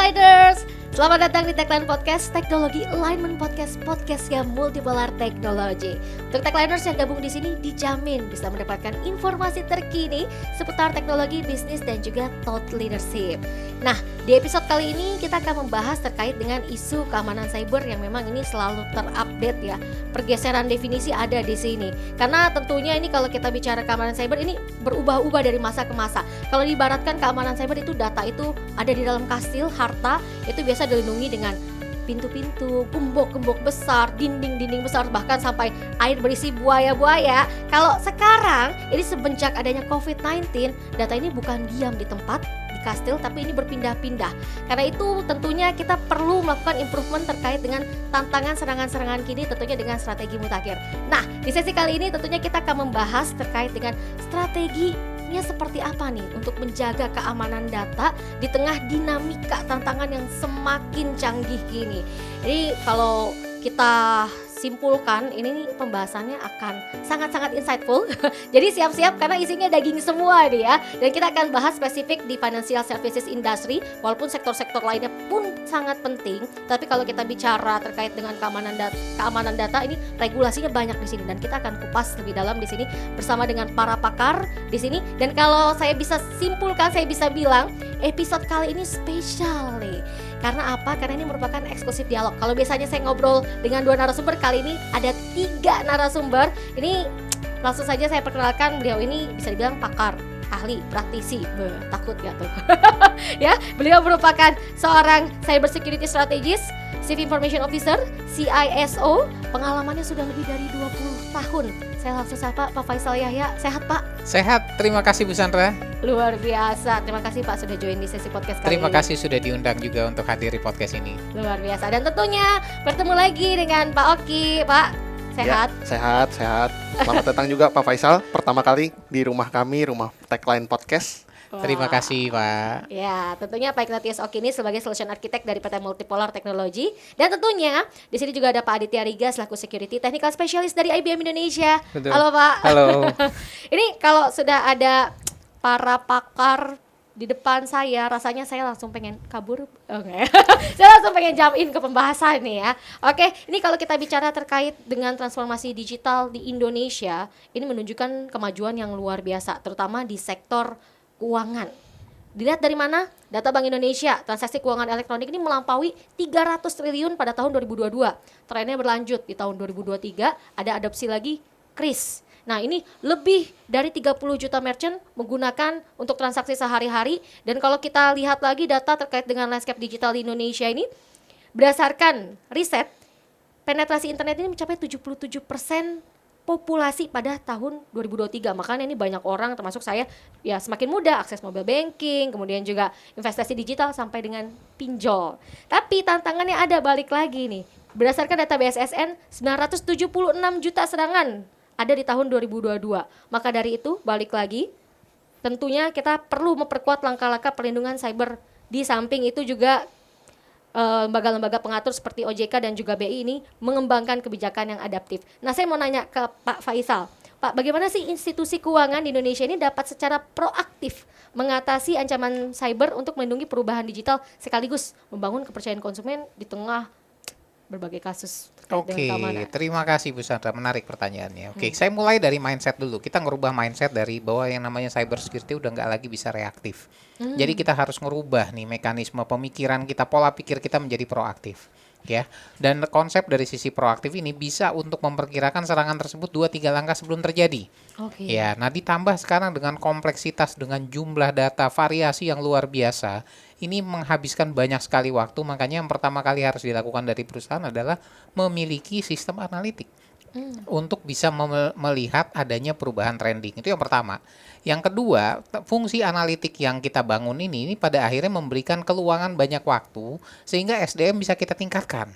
Techliners, selamat datang di Techline Podcast, Teknologi Alignment Podcast, podcast yang multipolar teknologi. Untuk Techliners yang gabung di sini dijamin bisa mendapatkan informasi terkini seputar teknologi, bisnis dan juga thought leadership. Nah, di episode kali ini kita akan membahas terkait dengan isu keamanan cyber yang memang ini selalu terupdate ya. Pergeseran definisi ada di sini. Karena tentunya ini kalau kita bicara keamanan cyber ini berubah-ubah dari masa ke masa. Kalau diibaratkan keamanan cyber itu data itu ada di dalam kastil, harta itu biasa dilindungi dengan pintu-pintu, gembok-gembok besar, dinding-dinding besar, bahkan sampai air berisi buaya-buaya. Kalau sekarang ini semenjak adanya COVID-19, data ini bukan diam di tempat di kastil, tapi ini berpindah-pindah. Karena itu tentunya kita perlu melakukan improvement terkait dengan tantangan serangan-serangan kini, tentunya dengan strategi mutakhir. Nah, di sesi kali ini tentunya kita akan membahas terkait dengan strategi seperti apa nih untuk menjaga keamanan data di tengah dinamika tantangan yang semakin canggih gini. Jadi kalau kita simpulkan, ini nih pembahasannya akan sangat-sangat insightful. Jadi siap-siap karena isinya daging semua nih ya. Dan kita akan bahas spesifik di financial services industry, walaupun sektor-sektor lainnya pun sangat penting. Tapi kalau kita bicara terkait dengan keamanan data ini regulasinya banyak di sini dan kita akan kupas lebih dalam di sini bersama dengan para pakar di sini. Dan kalau saya bisa simpulkan, saya bisa bilang episode kali ini spesial nih. Karena apa? Karena ini merupakan eksklusif dialog. Kalau biasanya saya ngobrol dengan 2 narasumber, kali ini ada 3 narasumber. Ini langsung saja saya perkenalkan, beliau ini bisa dibilang pakar, ahli, praktisi. Takut gak tuh? Ya, beliau merupakan seorang cyber security strategist, Chief Information Officer, CISO. Pengalamannya sudah lebih dari 20 tahun. Saya langsung sapa Pak Faisal Yahya. Sehat Pak? Sehat, terima kasih Bu Sandra. Luar biasa, terima kasih Pak sudah join di sesi podcast kali ini. Terima kasih sudah diundang juga untuk hadir di podcast ini. Luar biasa, dan tentunya bertemu lagi dengan Pak Oki. Pak, sehat? Ya, sehat. Selamat datang juga Pak Faisal, pertama kali di rumah kami, rumah Techline Podcast. Wah. Terima kasih Pak. Ya, tentunya Pak Ignatius Oki ini sebagai solution architect dari PT Multipolar Technology. Dan tentunya di sini juga ada Pak Aditya Riga selaku security technical specialist dari IBM Indonesia. Betul. Halo Pak. Halo. Ini kalau sudah ada para pakar di depan saya, rasanya saya langsung pengen kabur. Oke. Saya langsung pengen jump in ke pembahasan nih ya. Oke, ini kalau kita bicara terkait dengan transformasi digital di Indonesia, ini menunjukkan kemajuan yang luar biasa, terutama di sektor keuangan. Dilihat dari mana? Data Bank Indonesia, transaksi keuangan elektronik ini melampaui 300 triliun pada tahun 2022. Trennya berlanjut di tahun 2023, ada adopsi lagi KRIS. Nah, ini lebih dari 30 juta merchant menggunakan untuk transaksi sehari-hari. Dan kalau kita lihat lagi data terkait dengan landscape digital di Indonesia ini, berdasarkan riset, penetrasi internet ini mencapai 77% populasi pada tahun 2023. Makanya ini banyak orang termasuk saya ya semakin mudah akses mobile banking, kemudian juga investasi digital sampai dengan pinjol. Tapi tantangannya ada, balik lagi nih. Berdasarkan data BSSN, 976 juta serangan ada di tahun 2022. Maka dari itu balik lagi, tentunya kita perlu memperkuat langkah-langkah perlindungan cyber. Di samping itu juga lembaga-lembaga pengatur seperti OJK dan juga BI ini mengembangkan kebijakan yang adaptif. Nah, saya mau nanya ke Pak Faisal. Pak, bagaimana sih institusi keuangan di Indonesia ini dapat secara proaktif mengatasi ancaman cyber untuk melindungi perubahan digital sekaligus membangun kepercayaan konsumen di tengah berbagai kasus terkait dengan keamanan? Terima kasih Bu Sandra, menarik pertanyaannya. Saya mulai dari mindset dulu. Kita ngerubah mindset dari bahwa yang namanya cyber security udah nggak lagi bisa reaktif. Jadi kita harus ngerubah nih mekanisme pemikiran kita, pola pikir kita menjadi proaktif. Ya, dan konsep dari sisi proaktif ini bisa untuk memperkirakan serangan tersebut 2-3 langkah sebelum terjadi. Ya, nah ditambah sekarang dengan kompleksitas, dengan jumlah data, variasi yang luar biasa, ini menghabiskan banyak sekali waktu. Makanya yang pertama kali harus dilakukan dari perusahaan adalah memiliki sistem analitik untuk bisa melihat adanya perubahan trending. Itu yang pertama. Yang kedua, fungsi analitik yang kita bangun ini pada akhirnya memberikan keluangan banyak waktu sehingga SDM bisa kita tingkatkan.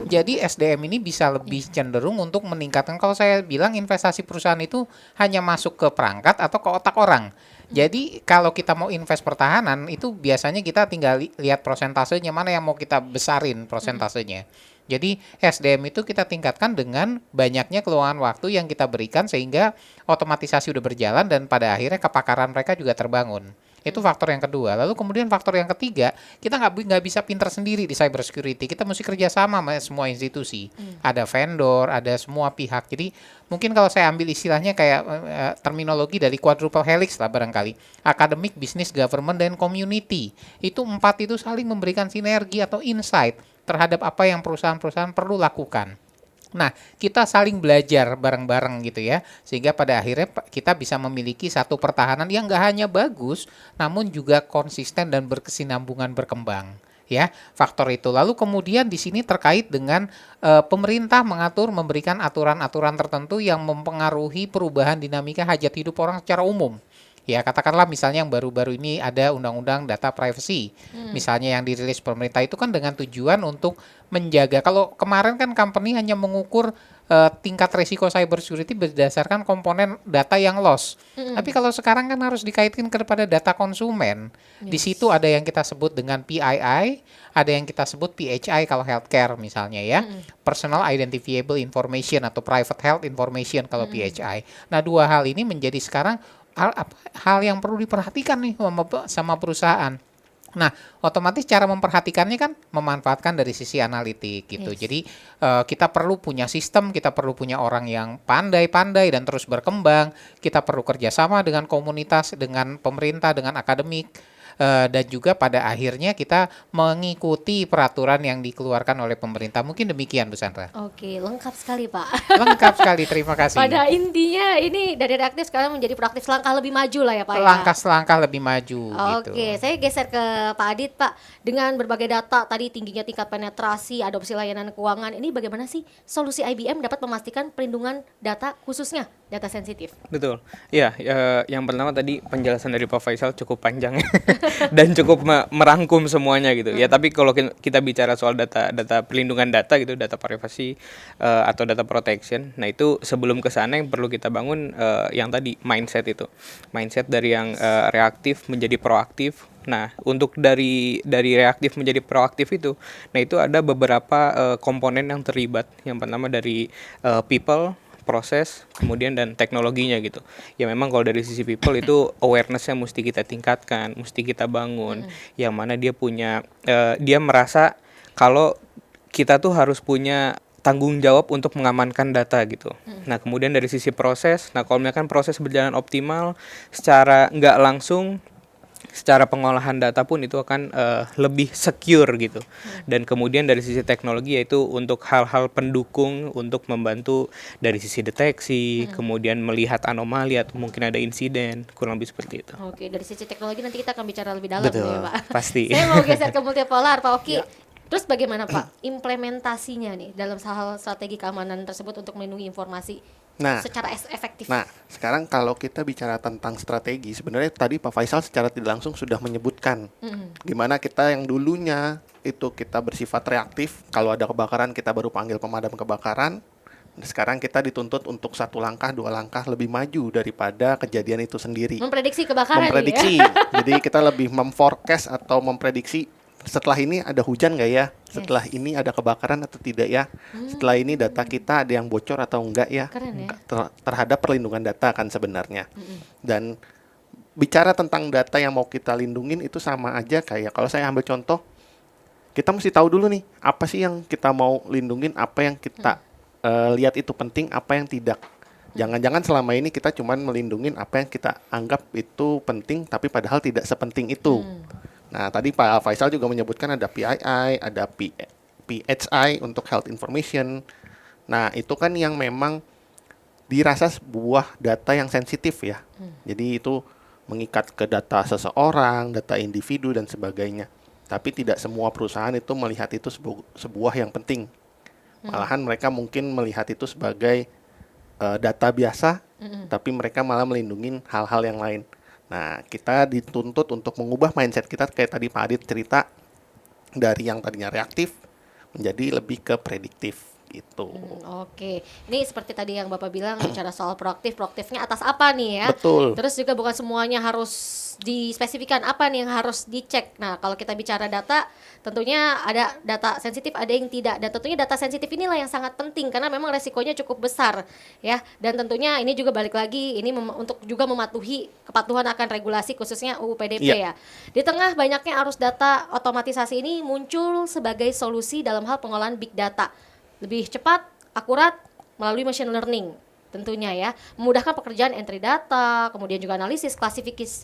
Jadi SDM ini bisa lebih cenderung untuk meningkatkan. Kalau saya bilang investasi perusahaan itu hanya masuk ke perangkat atau ke otak orang. Jadi kalau kita mau invest pertahanan itu biasanya kita tinggal lihat prosentasenya, mana yang mau kita besarin prosentasenya. Jadi SDM itu kita tingkatkan dengan banyaknya keluangan waktu yang kita berikan sehingga otomatisasi udah berjalan dan pada akhirnya kepakaran mereka juga terbangun. Itu faktor yang kedua. Lalu kemudian faktor yang ketiga, kita nggak bisa pinter sendiri di cyber security. Kita mesti kerjasama sama semua institusi. Ada vendor, ada semua pihak. Jadi mungkin kalau saya ambil istilahnya kayak terminologi dari quadruple helix lah barangkali. Academic, business, government, dan community. Itu 4 itu saling memberikan sinergi atau insight terhadap apa yang perusahaan-perusahaan perlu lakukan. Nah, kita saling belajar bareng-bareng gitu ya, sehingga pada akhirnya kita bisa memiliki satu pertahanan yang nggak hanya bagus, namun juga konsisten dan berkesinambungan berkembang. Ya, faktor itu. Lalu kemudian di sini terkait dengan pemerintah memberikan aturan-aturan tertentu yang mempengaruhi perubahan dinamika hajat hidup orang secara umum. Ya, katakanlah misalnya yang baru-baru ini ada undang-undang data privacy. Misalnya yang dirilis pemerintah itu kan dengan tujuan untuk menjaga. Kalau kemarin kan company hanya mengukur tingkat risiko cyber security berdasarkan komponen data yang loss. Tapi kalau sekarang kan harus dikaitkan kepada data konsumen. Di situ ada yang kita sebut dengan PII, ada yang kita sebut PHI kalau healthcare misalnya ya. Personal Identifiable Information atau Private Health Information kalau PHI. Nah, dua hal ini menjadi sekarang hal yang perlu diperhatikan nih sama perusahaan. Nah, otomatis cara memperhatikannya kan memanfaatkan dari sisi analitik gitu. Yes. Jadi kita perlu punya sistem, kita perlu punya orang yang pandai-pandai dan terus berkembang. Kita perlu kerjasama dengan komunitas, dengan pemerintah, dengan akademik. Dan juga pada akhirnya kita mengikuti peraturan yang dikeluarkan oleh pemerintah. Mungkin demikian, Bu Sandra. Oke, lengkap sekali Pak. Lengkap sekali, terima kasih. Pada intinya ini dari reaktif sekarang menjadi proaktif, langkah lebih maju lah ya Pak ya. Langkah-langkah lebih maju gitu. Oke, saya geser ke Pak Adit Pak. Dengan berbagai data tadi tingginya tingkat penetrasi, adopsi layanan keuangan, ini bagaimana sih solusi IBM dapat memastikan perlindungan data khususnya data sensitif? Betul. Ya, yang pertama tadi penjelasan dari Pak Faisal cukup panjang dan cukup merangkum semuanya gitu. Ya, tapi kalau kita bicara soal data perlindungan data gitu, data privacy atau data protection, nah itu sebelum ke sana yang perlu kita bangun yang tadi mindset itu. Mindset dari yang reaktif menjadi proaktif. Nah, untuk dari reaktif menjadi proaktif itu, nah itu ada beberapa komponen yang terlibat. Yang pertama dari people, proses, kemudian dan teknologinya gitu. Ya memang kalau dari sisi people itu awareness-nya mesti kita tingkatkan, mesti kita bangun. Yang mana dia punya, dia merasa kalau kita tuh harus punya tanggung jawab untuk mengamankan data gitu. Nah kemudian dari sisi proses, nah kalau misalkan proses berjalan optimal, secara nggak langsung, secara pengolahan data pun itu akan lebih secure gitu. Dan kemudian dari sisi teknologi yaitu untuk hal-hal pendukung untuk membantu dari sisi deteksi, kemudian melihat anomali atau mungkin ada insiden, kurang lebih seperti itu. Oke, dari sisi teknologi nanti kita akan bicara lebih dalam Betul, ya Pak. pasti. Saya mau geser ke multipolar Pak Oki. Terus bagaimana Pak implementasinya nih dalam hal strategi keamanan tersebut untuk melindungi informasi secara efektif? Nah, sekarang kalau kita bicara tentang strategi, sebenarnya tadi Pak Faisal secara tidak langsung sudah menyebutkan gimana kita yang dulunya itu kita bersifat reaktif, kalau ada kebakaran kita baru panggil pemadam kebakaran. Sekarang kita dituntut untuk 1 langkah, 2 langkah lebih maju daripada kejadian itu sendiri. Memprediksi kebakaran Memprediksi. ya? Jadi kita lebih memforecast atau memprediksi setelah ini ada hujan nggak ya? Setelah ini ada kebakaran atau tidak ya? Setelah ini data kita ada yang bocor atau enggak ya? Keren ya. Terhadap perlindungan data kan sebenarnya. Dan bicara tentang data yang mau kita lindungin itu sama aja kayak kalau saya ambil contoh, kita mesti tahu dulu nih apa sih yang kita mau lindungin, apa yang kita lihat itu penting, apa yang tidak. Jangan-jangan selama ini kita cuma melindungin apa yang kita anggap itu penting, tapi padahal tidak sepenting itu. Nah, tadi Pak Faisal juga menyebutkan ada PII, ada PHI untuk health information. Nah, itu kan yang memang dirasa sebuah data yang sensitif ya. Jadi itu mengikat ke data seseorang, data individu dan sebagainya. Tapi tidak semua perusahaan itu melihat itu sebuah yang penting. Malahan mereka mungkin melihat itu sebagai data biasa, tapi mereka malah melindungi hal-hal yang lain. Nah, kita dituntut untuk mengubah mindset kita kayak tadi Pak Adit cerita dari yang tadinya reaktif menjadi lebih ke prediktif. gitu. Oke, ini seperti tadi yang Bapak bilang bicara soal proaktifnya atas apa nih ya? Betul. Terus juga bukan semuanya harus dispesifikan apa nih yang harus dicek. Nah, kalau kita bicara data, tentunya ada data sensitif, ada yang tidak. Dan tentunya data sensitif inilah yang sangat penting karena memang resikonya cukup besar ya. Dan tentunya ini juga balik lagi ini untuk juga mematuhi kepatuhan akan regulasi khususnya UU PDP ya. Di tengah banyaknya arus data otomatisasi ini muncul sebagai solusi dalam hal pengolahan big data. Lebih cepat, akurat melalui machine learning tentunya ya, memudahkan pekerjaan entry data, kemudian juga analisis,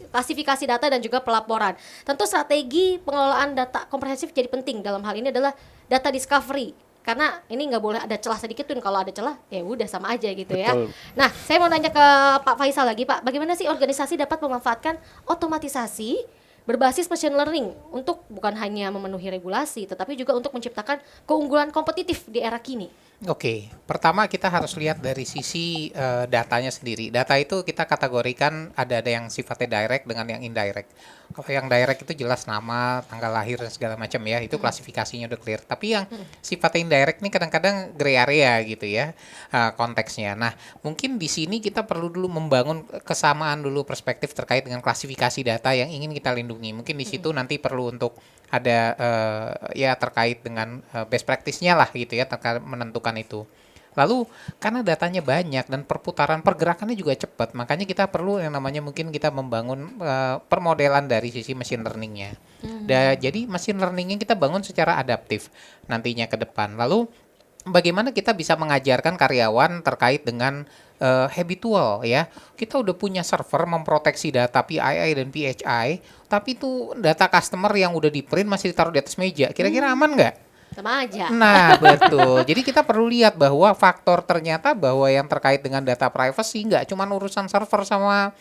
klasifikasi data dan juga pelaporan. Tentu strategi pengelolaan data komprehensif jadi penting dalam hal ini adalah data discovery. Karena ini nggak boleh ada celah sedikit pun, kalau ada celah ya udah sama aja gitu ya. Betul. Nah, saya mau nanya ke Pak Faisal lagi, Pak. Bagaimana sih organisasi dapat memanfaatkan otomatisasi berbasis machine learning untuk bukan hanya memenuhi regulasi, tetapi juga untuk menciptakan keunggulan kompetitif di era kini? Oke, pertama kita harus lihat dari sisi datanya sendiri. Data itu kita kategorikan ada yang sifatnya direct dengan yang indirect. Kalau yang direct itu jelas nama, tanggal lahir dan segala macam ya, itu klasifikasinya udah clear. Tapi yang sifatnya indirect ini kadang-kadang gray area gitu ya konteksnya. Nah, mungkin di sini kita perlu dulu membangun kesamaan dulu perspektif terkait dengan klasifikasi data yang ingin kita lindungi. Mungkin di situ nanti perlu untuk ada ya terkait dengan best practice-nya lah gitu ya, terkait menentukan itu. Lalu karena datanya banyak dan pergerakannya juga cepat, makanya kita perlu yang namanya mungkin kita membangun permodelan dari sisi machine learning-nya. Jadi machine learning-nya kita bangun secara adaptif nantinya ke depan. Lalu bagaimana kita bisa mengajarkan karyawan terkait dengan habitual ya. Kita udah punya server memproteksi data PII dan PHI, tapi itu data customer yang udah di print masih ditaruh di atas meja. Kira-kira aman nggak? Sama aja. Nah, betul. Jadi kita perlu lihat bahwa faktor ternyata bahwa yang terkait dengan data privacy nggak cuma urusan server sama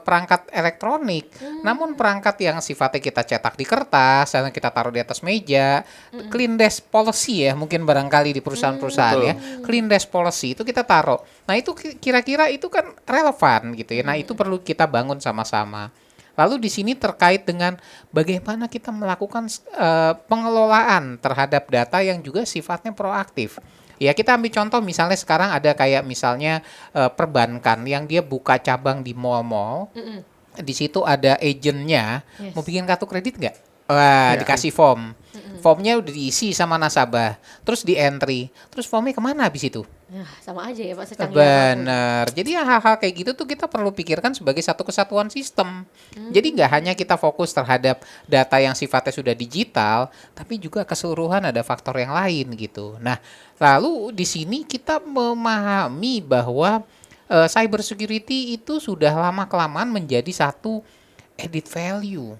perangkat elektronik, namun perangkat yang sifatnya kita cetak di kertas dan kita taruh di atas meja, clean desk policy ya mungkin barangkali di perusahaan-perusahaan ya, clean desk policy itu kita taruh. Nah itu kira-kira itu kan relevan gitu ya. Nah itu perlu kita bangun sama-sama. Lalu di sini terkait dengan bagaimana kita melakukan pengelolaan terhadap data yang juga sifatnya proaktif. Ya kita ambil contoh misalnya sekarang ada kayak misalnya perbankan yang dia buka cabang di mall-mall. Di situ ada agentnya, mau bikin kartu kredit nggak? Wah, dikasih form. Formnya udah diisi sama nasabah, terus di entry, terus formnya kemana habis itu? Nah, sama aja ya Pak, secanggih apapun. Benar. Jadi hal-hal kayak gitu tuh kita perlu pikirkan sebagai satu kesatuan sistem. Jadi nggak hanya kita fokus terhadap data yang sifatnya sudah digital, tapi juga keseluruhan ada faktor yang lain gitu. Nah, lalu di sini kita memahami bahwa cyber security itu sudah lama-kelamaan menjadi satu added value,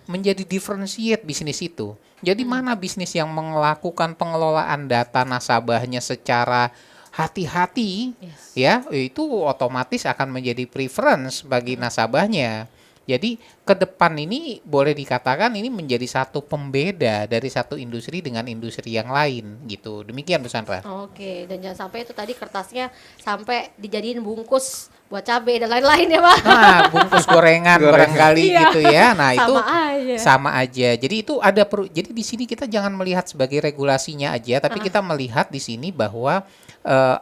menjadi differentiate bisnis itu. Jadi mana bisnis yang melakukan pengelolaan data nasabahnya secara hati-hati, ya itu otomatis akan menjadi preference bagi nasabahnya. Jadi ke depan ini boleh dikatakan ini menjadi satu pembeda dari satu industri dengan industri yang lain gitu. Demikian Bu Sandra. Oke, dan jangan sampai itu tadi kertasnya sampai dijadiin bungkus buat cabai dan lain-lain ya Pak. Nah, bungkus gorengan barangkali gitu ya. Nah, itu aja. sama aja. Jadi itu ada jadi di sini kita jangan melihat sebagai regulasinya aja, tapi kita melihat di sini bahwa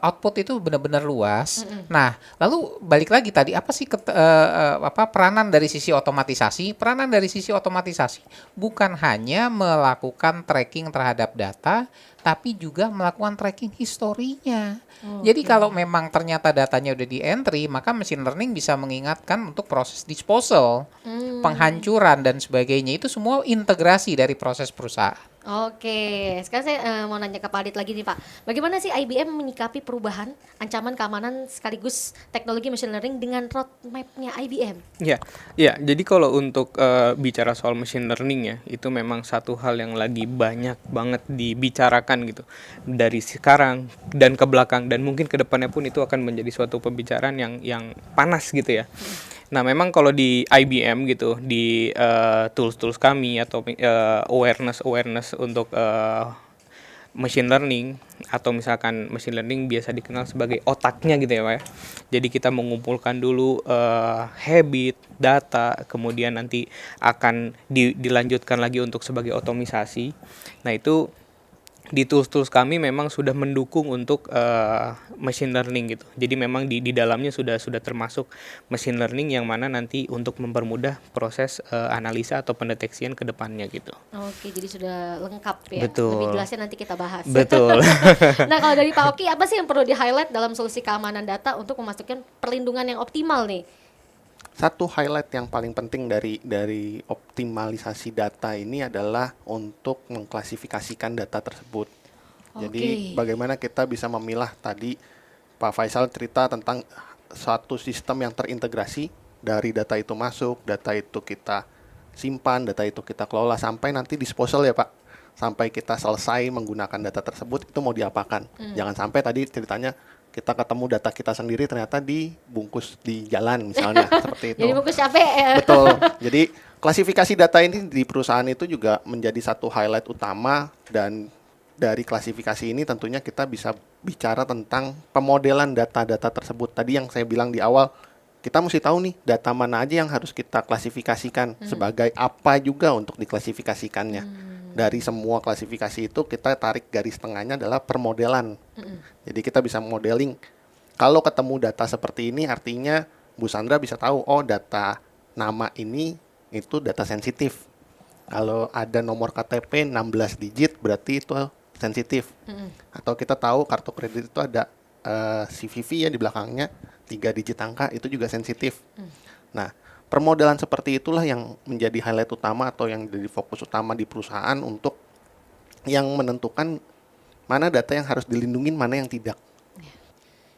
output itu benar-benar luas. Nah, lalu balik lagi tadi apa sih peranan dari sisi otomatisasi? Peranan dari sisi otomatisasi bukan hanya melakukan tracking terhadap data, tapi juga melakukan tracking historinya. Jadi kalau memang ternyata datanya udah di entry, maka machine learning bisa mengingatkan untuk proses disposal, penghancuran dan sebagainya. Itu semua integrasi dari proses perusahaan. Oke, sekarang saya mau nanya ke Pak Adit lagi nih Pak. Bagaimana sih IBM menyikapi perubahan, ancaman keamanan sekaligus teknologi machine learning dengan roadmap-nya IBM? Ya, jadi kalau untuk bicara soal machine learning ya, itu memang satu hal yang lagi banyak banget dibicarakan gitu. Dari sekarang dan ke belakang dan mungkin ke depannya pun itu akan menjadi suatu pembicaraan yang panas gitu ya. Nah, memang kalau di IBM gitu, di tools-tools kami atau awareness untuk machine learning atau misalkan machine learning biasa dikenal sebagai otaknya gitu ya Pak ya. Jadi kita mengumpulkan dulu habit, data, kemudian nanti akan dilanjutkan lagi untuk sebagai otomisasi. Nah itu di tools-tools kami memang sudah mendukung untuk machine learning gitu. Jadi memang di dalamnya sudah termasuk machine learning yang mana nanti untuk mempermudah proses analisa atau pendeteksian ke depannya gitu. Oke, jadi sudah lengkap ya. Betul. Lebih jelasnya nanti kita bahas. Betul. Nah, kalau dari Pak Oki, apa sih yang perlu di-highlight dalam solusi keamanan data untuk memastikan perlindungan yang optimal nih? Satu highlight yang paling penting dari optimalisasi data ini adalah untuk mengklasifikasikan data tersebut. Jadi bagaimana kita bisa memilah, tadi Pak Faisal cerita tentang suatu sistem yang terintegrasi, dari data itu masuk, data itu kita simpan, data itu kita kelola sampai nanti disposal ya Pak. Sampai kita selesai menggunakan data tersebut, itu mau diapakan. Jangan sampai tadi ceritanya kita ketemu data kita sendiri ternyata dibungkus di jalan misalnya, seperti itu. Jadi bungkus capek ya. Betul. Jadi klasifikasi data ini di perusahaan itu juga menjadi satu highlight utama, dan dari klasifikasi ini tentunya kita bisa bicara tentang pemodelan data-data tersebut. Tadi yang saya bilang di awal, kita mesti tahu nih data mana aja yang harus kita klasifikasikan, sebagai apa juga untuk diklasifikasikannya. Dari semua klasifikasi itu kita tarik garis tengahnya adalah permodelan. Jadi kita bisa modeling. Kalau ketemu data seperti ini artinya Bu Sandra bisa tahu, oh data nama ini itu data sensitif. Kalau ada nomor KTP 16 digit berarti itu sensitif. Atau kita tahu kartu kredit itu ada CVV ya di belakangnya 3 digit angka, itu juga sensitif. Nah, permodelan seperti itulah yang menjadi highlight utama atau yang jadi fokus utama di perusahaan untuk yang menentukan mana data yang harus dilindungi, mana yang tidak.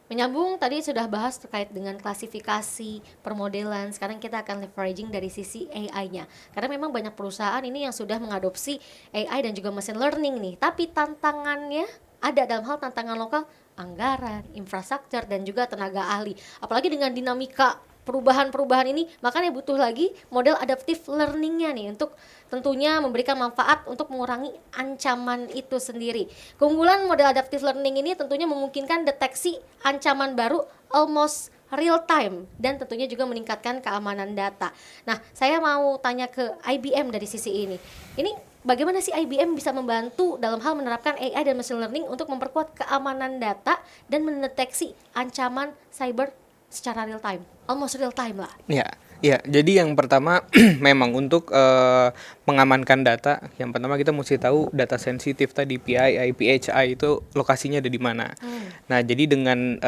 Menyambung tadi sudah bahas terkait dengan klasifikasi, permodelan. Sekarang kita akan leveraging dari sisi AI-nya. Karena memang banyak perusahaan ini yang sudah mengadopsi AI dan juga machine learning nih. Tapi tantangannya ada dalam hal tantangan lokal, anggaran, infrastruktur, dan juga tenaga ahli. Apalagi dengan dinamika perubahan-perubahan ini, makanya butuh lagi model adaptive learning-nya nih untuk tentunya memberikan manfaat untuk mengurangi ancaman itu sendiri. Keunggulan model adaptive learning ini tentunya memungkinkan deteksi ancaman baru almost real time dan tentunya juga meningkatkan keamanan data. Nah, saya mau tanya ke IBM dari sisi ini. Ini bagaimana sih IBM bisa membantu dalam hal menerapkan AI dan machine learning untuk memperkuat keamanan data dan mendeteksi ancaman cyber secara real time, almost real time lah. Ya, jadi yang pertama memang untuk mengamankan data, yang pertama kita mesti tahu data sensitif tadi PII, PHI itu lokasinya ada di mana. Nah, jadi dengan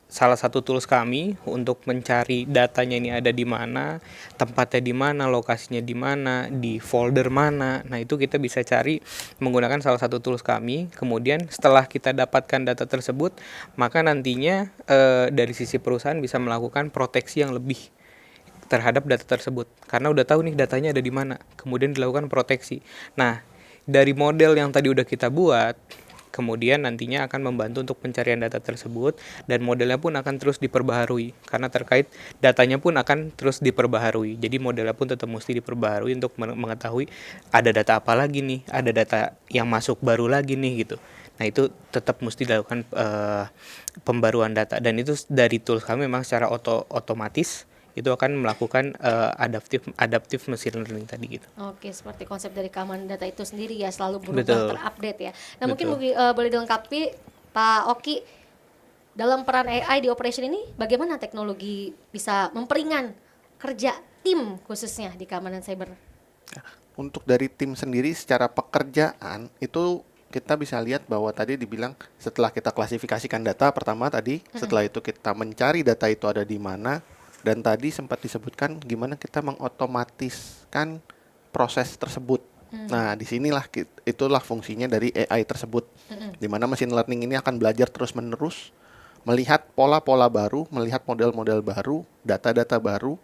salah satu tools kami untuk mencari datanya ini ada di mana, tempatnya di mana, lokasinya di mana, di folder mana. Nah, itu kita bisa cari menggunakan salah satu tools kami. Kemudian setelah kita dapatkan data tersebut, maka nantinya dari sisi perusahaan bisa melakukan proteksi yang lebih terhadap data tersebut. Karena udah tahu nih datanya ada di mana. Kemudian dilakukan proteksi. Nah, dari model yang tadi udah kita buat, kemudian nantinya akan membantu untuk pencarian data tersebut, dan modelnya pun akan terus diperbaharui karena terkait datanya pun akan terus diperbaharui. Jadi modelnya pun tetap mesti diperbaharui untuk mengetahui ada data apa lagi nih, ada data yang masuk baru lagi nih gitu. Nah, itu tetap mesti dilakukan pembaruan data, dan itu dari tools kami memang secara otomatis itu akan melakukan adaptive machine learning tadi gitu. Oke, seperti konsep dari keamanan data itu sendiri ya, selalu berubah, terupdate ya. Nah, mungkin boleh dilengkapi Pak Oki, dalam peran AI di operation ini bagaimana teknologi bisa memperingan kerja tim khususnya di keamanan cyber? Untuk dari tim sendiri secara pekerjaan itu kita bisa lihat bahwa tadi dibilang setelah kita klasifikasikan data pertama tadi, setelah itu kita mencari data itu ada di mana. Dan tadi sempat disebutkan gimana kita mengotomatiskan proses tersebut. Nah, disinilah itulah fungsinya dari AI tersebut. Di mana machine learning ini akan belajar terus-menerus, melihat pola-pola baru, melihat model-model baru, data-data baru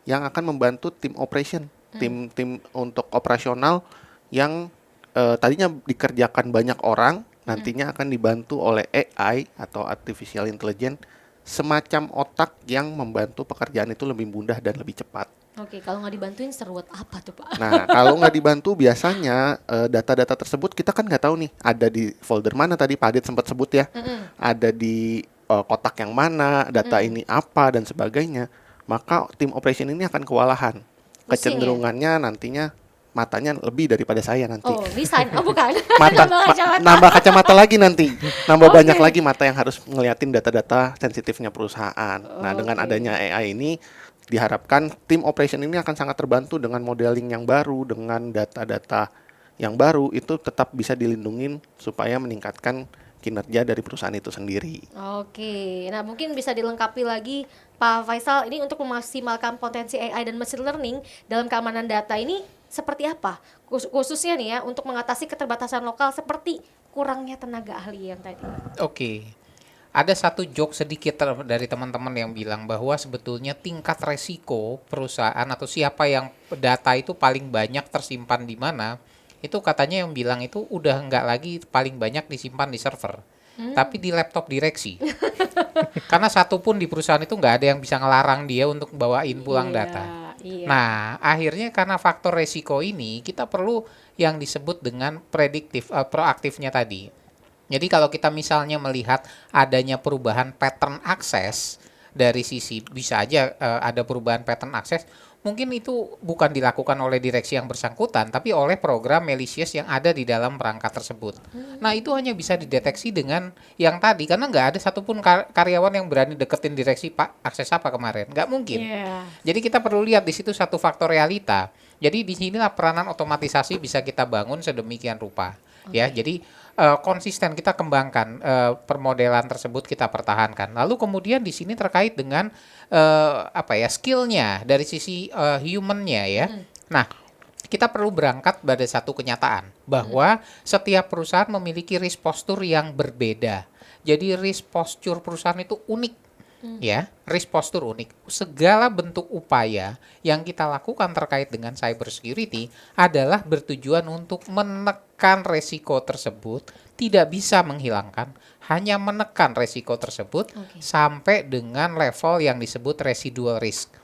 yang akan membantu tim operation, tim untuk operasional yang tadinya dikerjakan banyak orang, nantinya akan dibantu oleh AI atau artificial intelligence, semacam otak yang membantu pekerjaan itu lebih mudah dan lebih cepat. Oke, kalau nggak dibantuin seruat apa tuh Pak? Nah, kalau nggak dibantu biasanya data-data tersebut kita kan nggak tahu nih ada di folder mana, tadi Pak Adit sempat sebut ya, ada di kotak yang mana, data ini apa dan sebagainya. Maka tim operation ini akan kewalahan. Kecenderungannya nantinya matanya lebih daripada saya nanti. Oh, desain. Oh, bukan. Mata, Nambah kacamata. nambah kacamata lagi nanti, nambah Oke. banyak lagi mata yang harus ngeliatin data-data sensitifnya perusahaan. Nah, dengan Oke. adanya AI ini diharapkan tim operation ini akan sangat terbantu dengan modeling yang baru, dengan data-data yang baru, itu tetap bisa dilindungin supaya meningkatkan kinerja dari perusahaan itu sendiri. Oke, nah mungkin bisa dilengkapi lagi Pak Faisal ini untuk memaksimalkan potensi AI dan machine learning dalam keamanan data ini seperti apa? Khususnya nih ya untuk mengatasi keterbatasan lokal seperti kurangnya tenaga ahli yang tadi. Oke. Ada satu joke sedikit dari teman-teman yang bilang bahwa sebetulnya tingkat resiko perusahaan atau siapa yang data itu paling banyak tersimpan di mana, itu katanya yang bilang itu udah nggak lagi paling banyak disimpan di server, tapi di laptop direksi. Karena satu pun di perusahaan itu nggak ada yang bisa ngelarang dia untuk bawain pulang Iya, data. iya. Nah, akhirnya karena faktor resiko ini, kita perlu yang disebut dengan proaktifnya tadi. Jadi kalau kita misalnya melihat adanya perubahan pattern akses dari sisi, bisa aja ada perubahan pattern akses, mungkin itu bukan dilakukan oleh direksi yang bersangkutan, tapi oleh program malicious yang ada di dalam perangkat tersebut. Nah, itu hanya bisa dideteksi dengan yang tadi, karena nggak ada satupun karyawan yang berani deketin direksi, Pak, akses apa kemarin? Nggak mungkin. Iya. Jadi kita perlu lihat di situ satu faktor realita. Jadi di sinilah peranan otomatisasi bisa kita bangun sedemikian rupa. Ya, jadi konsisten kita kembangkan permodelan tersebut, kita pertahankan. Lalu kemudian di sini terkait dengan skillnya dari sisi humannya ya. Nah, kita perlu berangkat pada satu kenyataan bahwa setiap perusahaan memiliki risk posture yang berbeda. Jadi risk posture perusahaan itu unik. Ya, risk posture unik. Segala bentuk upaya yang kita lakukan terkait dengan cyber security adalah bertujuan untuk menekan resiko tersebut, tidak bisa menghilangkan, hanya menekan resiko tersebut sampai dengan level yang disebut residual risk.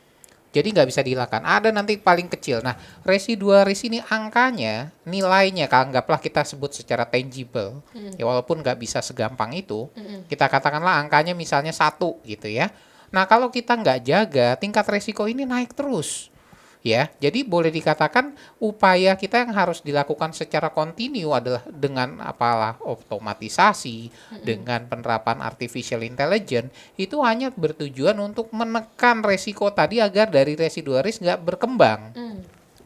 Jadi nggak bisa dihilangkan. Ada nanti paling kecil. Nah, residual risk ini angkanya, nilainya, anggaplah kita sebut secara tangible. Ya walaupun nggak bisa segampang itu, kita katakanlah angkanya misalnya 1 gitu ya. Nah, kalau kita nggak jaga, tingkat resiko ini naik terus. Ya, jadi boleh dikatakan upaya kita yang harus dilakukan secara kontinu adalah dengan otomatisasi, dengan penerapan artificial intelligence, itu hanya bertujuan untuk menekan resiko tadi agar dari residual risk nggak berkembang.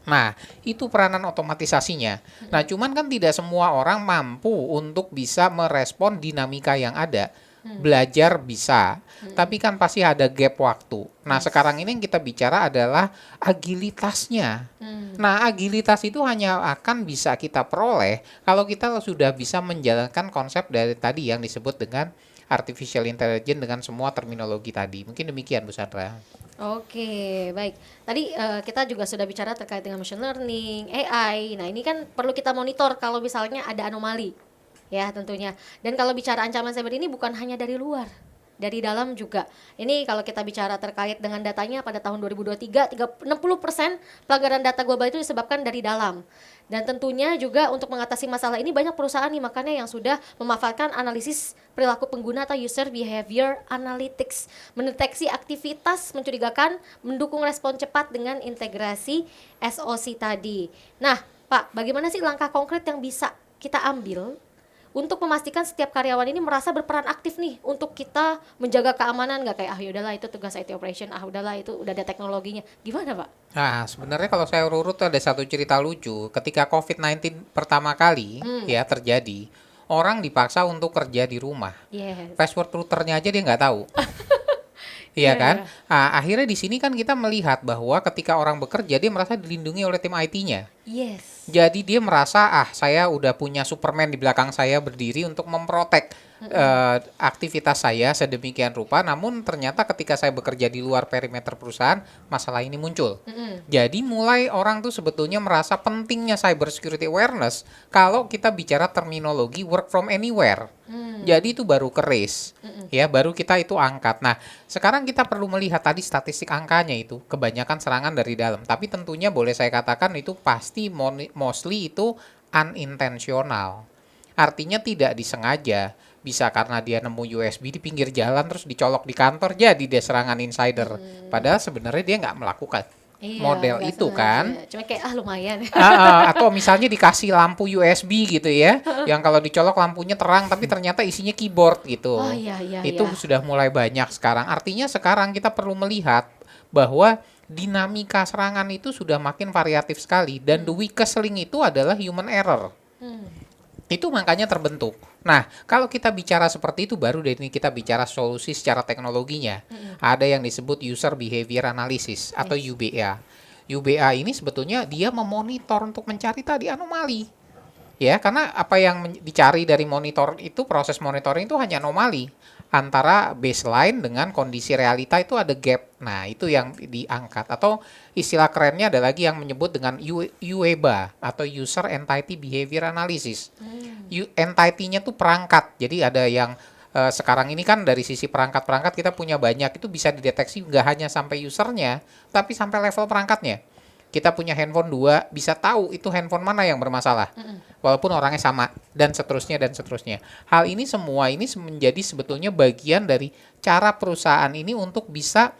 Nah, itu peranan otomatisasinya. Nah, cuman kan tidak semua orang mampu untuk bisa merespon dinamika yang ada. Belajar bisa, tapi kan pasti ada gap waktu. Nah, sekarang ini yang kita bicara adalah agilitasnya. Nah, agilitas itu hanya akan bisa kita peroleh kalau kita sudah bisa menjalankan konsep dari tadi yang disebut dengan artificial intelligence dengan semua terminologi tadi. Mungkin demikian, Bu Sandra. Oke, baik. Tadi kita juga sudah bicara terkait dengan machine learning, AI. Nah, ini kan perlu kita monitor kalau misalnya ada anomali. Ya, tentunya. Dan kalau bicara ancaman cyber ini bukan hanya dari luar, dari dalam juga. Ini kalau kita bicara terkait dengan datanya pada tahun 2023, 60% pelanggaran data global itu disebabkan dari dalam. Dan tentunya juga untuk mengatasi masalah ini banyak perusahaan nih makanya yang sudah memanfaatkan analisis perilaku pengguna atau user behavior analytics, mendeteksi aktivitas mencurigakan, mendukung respon cepat dengan integrasi SOC tadi. Nah, Pak, bagaimana sih langkah konkret yang bisa kita ambil untuk memastikan setiap karyawan ini merasa berperan aktif nih untuk kita menjaga keamanan, nggak kayak yaudahlah itu tugas IT operation, udahlah itu udah ada teknologinya. Gimana, Pak? Nah, sebenarnya kalau saya urut ada satu cerita lucu. Ketika COVID-19 pertama kali ya terjadi, orang dipaksa untuk kerja di rumah. Yes. Password routernya aja dia nggak tahu. Iya kan? Nah, akhirnya di sini kan kita melihat bahwa ketika orang bekerja dia merasa dilindungi oleh tim IT-nya. Yes. Jadi dia merasa saya udah punya Superman di belakang saya berdiri untuk memprotek aktivitas saya sedemikian rupa. Namun ternyata ketika saya bekerja di luar perimeter perusahaan, masalah ini muncul. Jadi mulai orang tuh sebetulnya merasa pentingnya cyber security awareness kalau kita bicara terminologi work from anywhere. Jadi itu baru keris, ya baru kita itu angkat. Nah, sekarang kita perlu melihat tadi statistik angkanya itu kebanyakan serangan dari dalam. Tapi tentunya boleh saya katakan itu pasti mostly itu unintentional. Artinya tidak disengaja. Bisa karena dia nemu USB di pinggir jalan terus dicolok di kantor, jadi dia serangan insider. Padahal sebenarnya dia nggak melakukan Iya, model nggak itu sengaja. kan. Cuma kayak lumayan. Atau misalnya dikasih lampu USB gitu ya, yang kalau dicolok lampunya terang tapi ternyata isinya keyboard gitu. Oh iya iya Itu iya. sudah mulai banyak sekarang. Artinya sekarang kita perlu melihat bahwa dinamika serangan itu sudah makin variatif sekali dan the weakest link itu adalah human error. Hmm. Itu makanya terbentuk. Nah, kalau kita bicara seperti itu baru dari ini kita bicara solusi secara teknologinya. Ada yang disebut user behavior analysis atau UBA. UBA ini sebetulnya dia memonitor untuk mencari tadi anomali. Ya, karena apa yang dicari dari monitor itu, proses monitoring itu hanya anomali antara baseline dengan kondisi realita itu ada gap. Nah, itu yang diangkat atau istilah kerennya ada lagi yang menyebut dengan UEBA atau User Entity Behavior Analysis. Entity-nya tuh perangkat. Jadi ada yang sekarang ini kan dari sisi perangkat-perangkat kita punya banyak, itu bisa dideteksi nggak hanya sampai usernya, tapi sampai level perangkatnya. Kita punya handphone 2, bisa tahu itu handphone mana yang bermasalah. Walaupun orangnya sama, dan seterusnya, dan seterusnya. Hal ini semua ini menjadi sebetulnya bagian dari cara perusahaan ini untuk bisa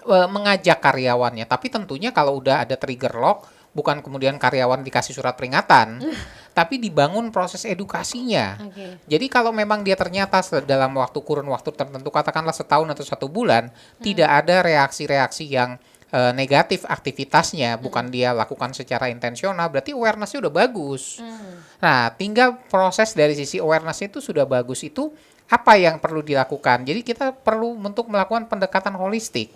mengajak karyawannya. Tapi tentunya kalau udah ada trigger lock, bukan kemudian karyawan dikasih surat peringatan, tapi dibangun proses edukasinya. Oke. Jadi kalau memang dia ternyata dalam kurun waktu tertentu, katakanlah setahun atau 1 bulan, tidak ada reaksi-reaksi yang negatif aktivitasnya, bukan dia lakukan secara intensional, berarti awareness-nya udah bagus. Nah, tinggal proses dari sisi awareness itu sudah bagus itu, apa yang perlu dilakukan? Jadi kita perlu untuk melakukan pendekatan holistik.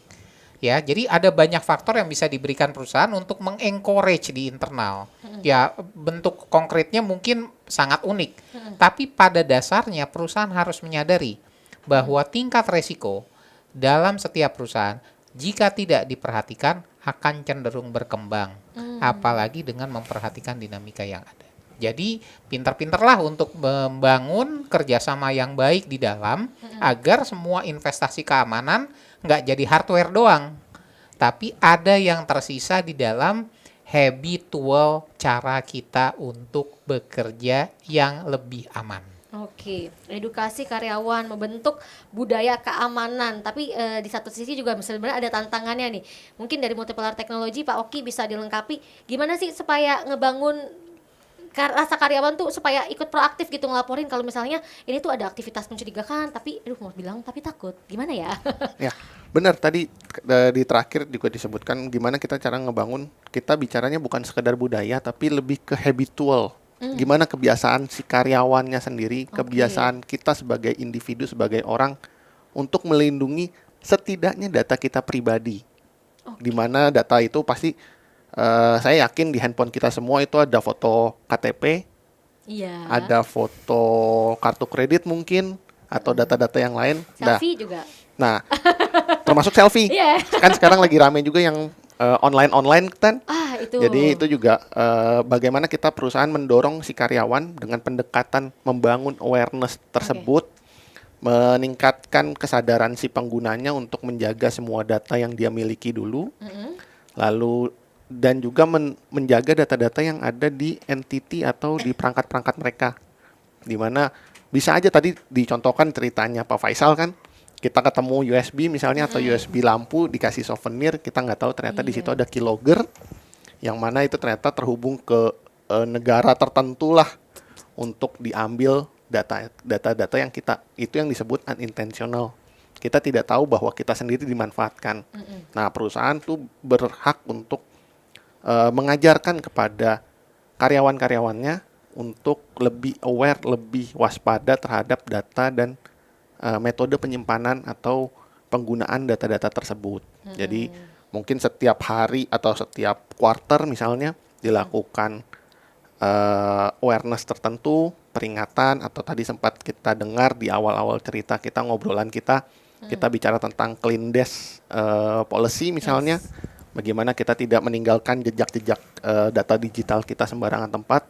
Ya, jadi ada banyak faktor yang bisa diberikan perusahaan untuk mengencourage di internal. Ya, bentuk konkretnya mungkin sangat unik. Tapi pada dasarnya perusahaan harus menyadari bahwa tingkat resiko dalam setiap perusahaan jika tidak diperhatikan akan cenderung berkembang. Apalagi dengan memperhatikan dinamika yang ada. Jadi pintar-pintarlah untuk membangun kerjasama yang baik di dalam agar semua investasi keamanan nggak jadi hardware doang, tapi ada yang tersisa di dalam habitual cara kita untuk bekerja yang lebih aman. Oke, edukasi karyawan, membentuk budaya keamanan. Tapi di satu sisi juga sebenarnya ada tantangannya nih. Mungkin dari multipolar teknologi Pak Oki bisa dilengkapi. Gimana sih supaya ngebangun rasa karyawan tuh supaya ikut proaktif gitu ngelaporin kalau misalnya ini tuh ada aktivitas mencurigakan, tapi mau bilang tapi takut. Gimana ya? Ya, benar tadi di terakhir juga disebutkan gimana kita cara ngebangun, kita bicaranya bukan sekedar budaya tapi lebih ke habitual. Gimana kebiasaan si karyawannya sendiri, kebiasaan kita sebagai individu, sebagai orang untuk melindungi setidaknya data kita pribadi. Di mana data itu pasti saya yakin di handphone kita semua itu ada foto KTP, Iya. ada foto kartu kredit mungkin atau data-data yang lain. Selfie juga. Nah, termasuk selfie. Iya. Kan sekarang lagi rame juga yang online kan. Itu. Jadi itu juga bagaimana kita perusahaan mendorong si karyawan dengan pendekatan membangun awareness tersebut, meningkatkan kesadaran si penggunanya untuk menjaga semua data yang dia miliki dulu, lalu dan juga menjaga data-data yang ada di entity atau di perangkat-perangkat mereka, di mana bisa aja tadi dicontohkan ceritanya Pak Faisal kan. Kita ketemu USB misalnya atau USB lampu dikasih souvenir, kita nggak tahu ternyata di situ ada keylogger yang mana itu ternyata terhubung ke negara tertentu lah untuk diambil data-data yang kita itu yang disebut unintentional. Kita tidak tahu bahwa kita sendiri dimanfaatkan. Nah, perusahaan tuh berhak untuk mengajarkan kepada karyawan-karyawannya untuk lebih aware, lebih waspada terhadap data dan metode penyimpanan atau penggunaan data-data tersebut. Jadi mungkin setiap hari atau setiap quarter misalnya dilakukan awareness tertentu, peringatan, atau tadi sempat kita dengar di awal-awal cerita kita, ngobrolan kita bicara tentang clean desk policy misalnya. Bagaimana kita tidak meninggalkan jejak-jejak data digital kita sembarangan tempat.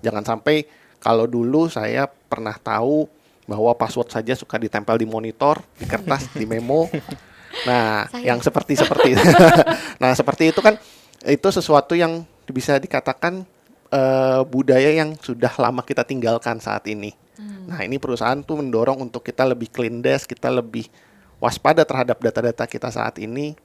Jangan sampai, kalau dulu saya pernah tahu bahwa password saja suka ditempel di monitor, di kertas, di memo. Nah, yang seperti itu. Nah, seperti itu kan, itu sesuatu yang bisa dikatakan budaya yang sudah lama kita tinggalkan saat ini. Nah, ini perusahaan tuh mendorong untuk kita lebih clean desk, kita lebih waspada terhadap data-data kita saat ini,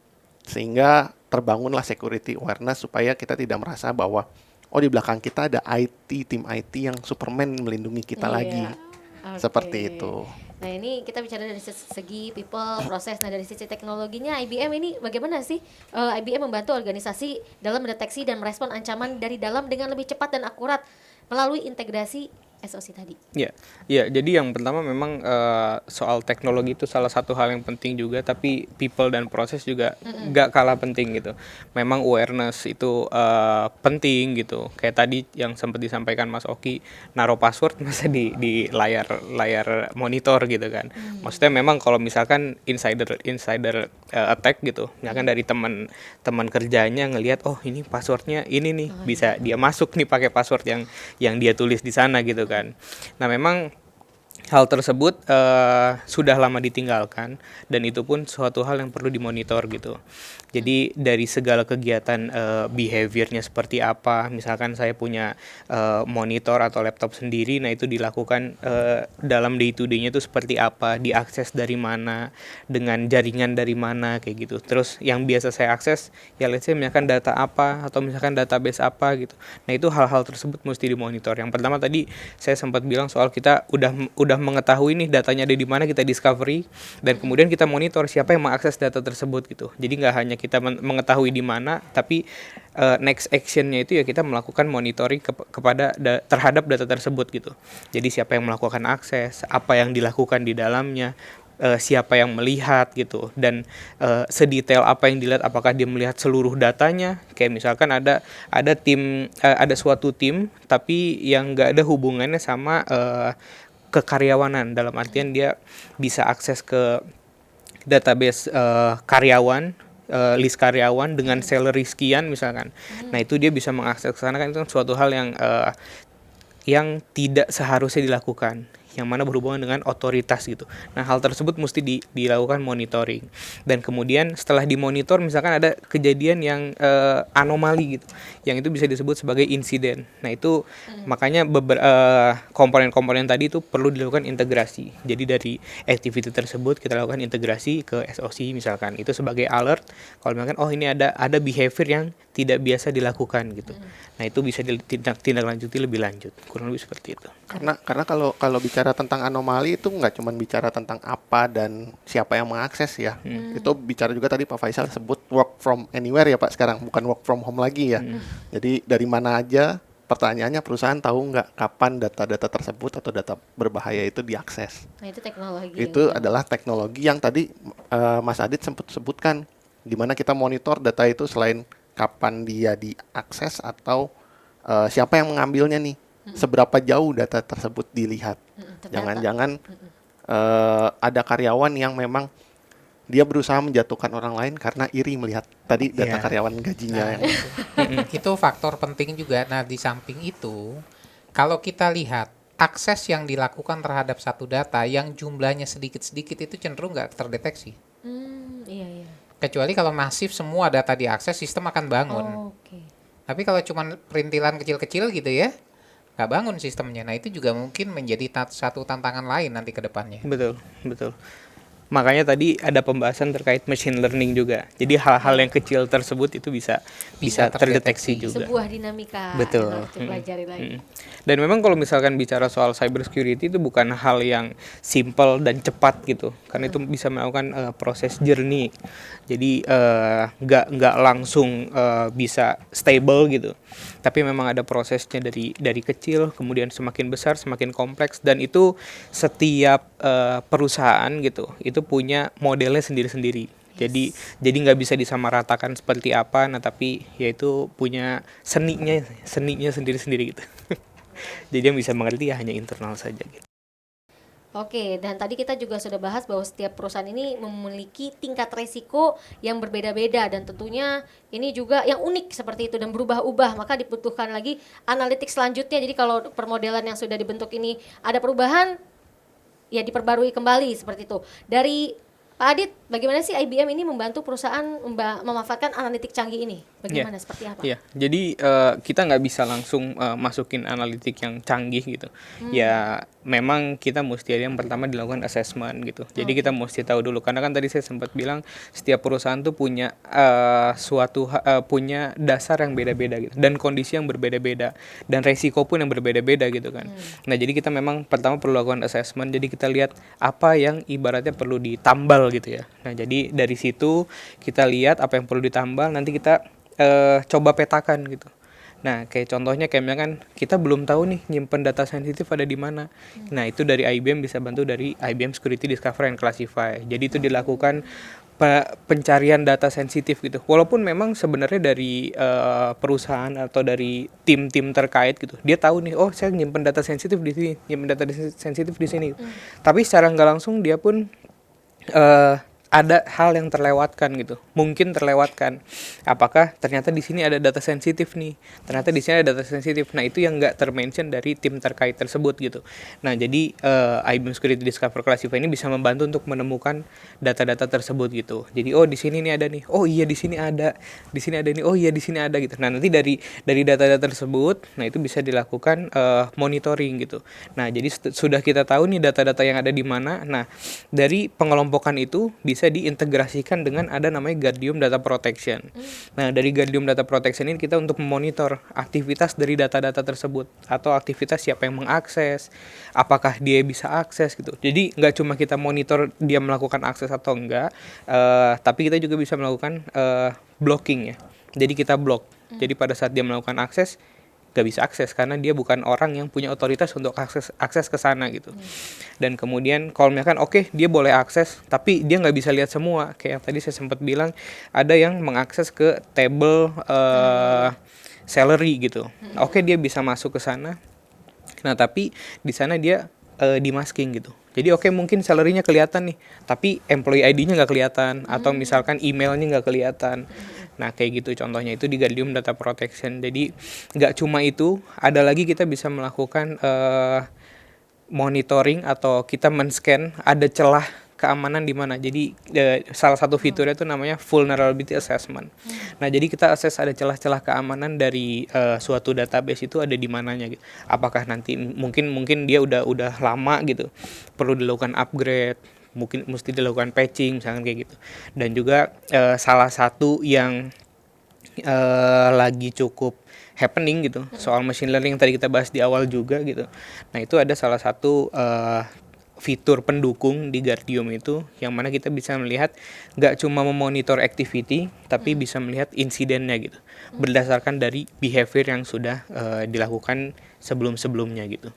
Sehingga terbangunlah security awareness supaya kita tidak merasa bahwa di belakang kita ada tim IT yang Superman melindungi kita lagi. Oke. Seperti itu. Nah ini kita bicara dari segi people, proses. Nah dari sisi teknologinya IBM ini bagaimana sih IBM membantu organisasi dalam mendeteksi dan merespon ancaman dari dalam dengan lebih cepat dan akurat melalui integrasi SOC tadi? Ya, jadi yang pertama memang soal teknologi itu salah satu hal yang penting juga, tapi people dan proses juga gak kalah penting gitu. Memang awareness itu penting gitu. Kayak tadi yang sempat disampaikan Mas Oki, naruh password masa di layar monitor gitu kan. Maksudnya memang kalau misalkan insider attack gitu, misalkan dari teman kerjanya ngelihat ini passwordnya ini nih, bisa dia masuk nih pakai password yang dia tulis di sana gitu kan. Nah memang hal tersebut sudah lama ditinggalkan dan itu pun suatu hal yang perlu dimonitor gitu. Jadi dari segala kegiatan behaviornya seperti apa, misalkan saya punya monitor atau laptop sendiri, nah itu dilakukan dalam day to day-nya itu seperti apa, diakses dari mana, dengan jaringan dari mana kayak gitu. Terus yang biasa saya akses ya let's say misalkan data apa atau misalkan database apa gitu. Nah itu hal-hal tersebut mesti dimonitor. Yang pertama tadi saya sempat bilang soal kita udah mengetahui nih datanya ada di mana, kita discovery dan kemudian kita monitor siapa yang mengakses data tersebut gitu. Jadi nggak hanya kita mengetahui di mana, tapi next actionnya itu ya kita melakukan monitoring terhadap data tersebut gitu. Jadi siapa yang melakukan akses, apa yang dilakukan di dalamnya, siapa yang melihat gitu, dan sedetail apa yang dilihat, apakah dia melihat seluruh datanya. Kayak misalkan ada suatu tim tapi yang nggak ada hubungannya sama kekaryawanan, dalam artian dia bisa akses ke database karyawan, list karyawan dengan salary sekian misalkan. Nah itu dia bisa mengakses ke sana kan, itu suatu hal yang tidak seharusnya dilakukan, yang mana berhubungan dengan otoritas gitu. Nah hal tersebut mesti dilakukan monitoring, dan kemudian setelah dimonitor misalkan ada kejadian yang anomali gitu, yang itu bisa disebut sebagai insiden. Nah itu makanya komponen-komponen tadi itu perlu dilakukan integrasi. Jadi dari activity tersebut kita lakukan integrasi ke SOC misalkan, itu sebagai alert kalau misalkan ini ada behavior yang tidak biasa dilakukan gitu. Nah itu bisa ditindaklanjuti lebih lanjut, kurang lebih seperti itu. Karena kalau bicara tentang anomali itu nggak cuma bicara tentang apa dan siapa yang mengakses ya. Itu bicara juga tadi Pak Faisal sebut work from anywhere ya Pak sekarang, bukan work from home lagi ya. Jadi dari mana aja, pertanyaannya perusahaan tahu nggak kapan data-data tersebut atau data berbahaya itu diakses. Nah itu teknologi. Itu adalah teknologi yang tadi Mas Adit sempat sebutkan, di mana kita monitor data itu selain kapan dia diakses atau siapa yang mengambilnya nih. Seberapa jauh data tersebut dilihat. Jangan-jangan ada karyawan yang memang dia berusaha menjatuhkan orang lain karena iri melihat tadi data karyawan gajinya. Itu faktor penting juga. Nah di samping itu, kalau kita lihat akses yang dilakukan terhadap satu data yang jumlahnya sedikit-sedikit itu cenderung nggak terdeteksi. Iya. Kecuali kalau masif semua data diakses, sistem akan bangun. Oke. Tapi kalau cuma perintilan kecil-kecil gitu ya, nggak bangun sistemnya. Nah itu juga mungkin menjadi satu tantangan lain nanti ke depannya. Betul. Makanya tadi ada pembahasan terkait machine learning juga. Jadi hal-hal yang kecil tersebut itu bisa terdeteksi juga. Sebuah dinamika. Betul. Yang harus dipelajari lagi. Dan memang kalau misalkan bicara soal cyber security itu bukan hal yang simple dan cepat gitu. Karena itu bisa melakukan proses journey. Jadi nggak langsung bisa stable gitu. Tapi memang ada prosesnya dari kecil, kemudian semakin besar, semakin kompleks, dan itu setiap perusahaan gitu itu punya modelnya sendiri-sendiri. Jadi nggak bisa disamaratakan seperti apa, nah tapi yaitu punya seninya sendiri-sendiri gitu. Jadi yang bisa mengerti ya hanya internal saja gitu. Oke, dan tadi kita juga sudah bahas bahwa setiap perusahaan ini memiliki tingkat resiko yang berbeda-beda, dan tentunya ini juga yang unik seperti itu dan berubah-ubah, maka dibutuhkan lagi analitik selanjutnya. Jadi kalau permodelan yang sudah dibentuk ini ada perubahan, ya diperbarui kembali seperti itu. Dari Pak Adit, bagaimana sih IBM ini membantu perusahaan memanfaatkan analitik canggih ini? Bagaimana, seperti apa? Iya, jadi kita nggak bisa langsung masukin analitik yang canggih gitu. Ya memang kita mesti yang pertama dilakukan assessment gitu. Jadi kita mesti tahu dulu, karena kan tadi saya sempat bilang setiap perusahaan tuh punya punya dasar yang beda-beda gitu, dan kondisi yang berbeda-beda, dan resiko pun yang berbeda-beda gitu kan. Nah jadi kita memang pertama perlu lakukan assessment. Jadi kita lihat apa yang ibaratnya perlu ditambal gitu ya. Nah jadi dari situ kita lihat apa yang perlu ditambal, nanti kita coba petakan gitu. Nah, kayak contohnya kayak misalkan kita belum tahu nih nyimpen data sensitif ada di mana. Nah, itu dari IBM bisa bantu dari IBM Security Discover and Classify. Jadi itu dilakukan pencarian data sensitif gitu. Walaupun memang sebenarnya dari perusahaan atau dari tim-tim terkait gitu, dia tahu nih, oh saya nyimpen data sensitif di sini, nyimpen data sensitif di sini. Tapi secara nggak langsung dia pun ada hal yang terlewatkan gitu, mungkin terlewatkan. Apakah ternyata di sini ada data sensitif nih? Ternyata di sini ada data sensitif. Nah itu yang nggak termention dari tim terkait tersebut gitu. Nah jadi IBM Security Discover Classify ini bisa membantu untuk menemukan data-data tersebut gitu. Jadi oh di sini nih ada nih, oh iya di sini ada nih, oh iya di sini ada gitu. Nah nanti dari data-data tersebut, nah itu bisa dilakukan monitoring gitu. Nah jadi sudah kita tahu nih data-data yang ada di mana. Nah dari pengelompokan itu bisa diintegrasikan dengan ada namanya Guardium Data Protection. Nah, dari Guardium Data Protection ini kita untuk memonitor aktivitas dari data-data tersebut, atau aktivitas siapa yang mengakses, apakah dia bisa akses gitu. Jadi nggak cuma kita monitor dia melakukan akses atau enggak, tapi kita juga bisa melakukan blocking ya. Jadi kita block. Jadi pada saat dia melakukan akses, gak bisa akses karena dia bukan orang yang punya otoritas untuk akses ke sana gitu. Dan kemudian kalau misalkan oke, dia boleh akses tapi dia nggak bisa lihat semua, kayak yang tadi saya sempat bilang ada yang mengakses ke table salary gitu. Oke, dia bisa masuk ke sana. Nah tapi di sana dia di-masking gitu. Jadi oke, mungkin salary-nya kelihatan nih, tapi employee ID-nya nggak kelihatan, atau misalkan emailnya nggak kelihatan. Nah kayak gitu contohnya, itu di Guardium Data Protection. Jadi nggak cuma itu, ada lagi kita bisa melakukan monitoring atau kita men-scan ada celah keamanan di mana. Jadi salah satu fiturnya itu namanya vulnerability assessment. Nah, jadi kita akses ada celah-celah keamanan dari suatu database itu ada di mananya gitu. Apakah nanti mungkin dia udah lama gitu, perlu dilakukan upgrade, mungkin mesti dilakukan patching misalkan kayak gitu. Dan juga salah satu yang lagi cukup happening gitu soal machine learning yang tadi kita bahas di awal juga gitu. Nah, itu ada salah satu fitur pendukung di Guardium itu yang mana kita bisa melihat nggak cuma memonitor activity tapi bisa melihat insidennya gitu berdasarkan dari behavior yang sudah dilakukan sebelum-sebelumnya gitu.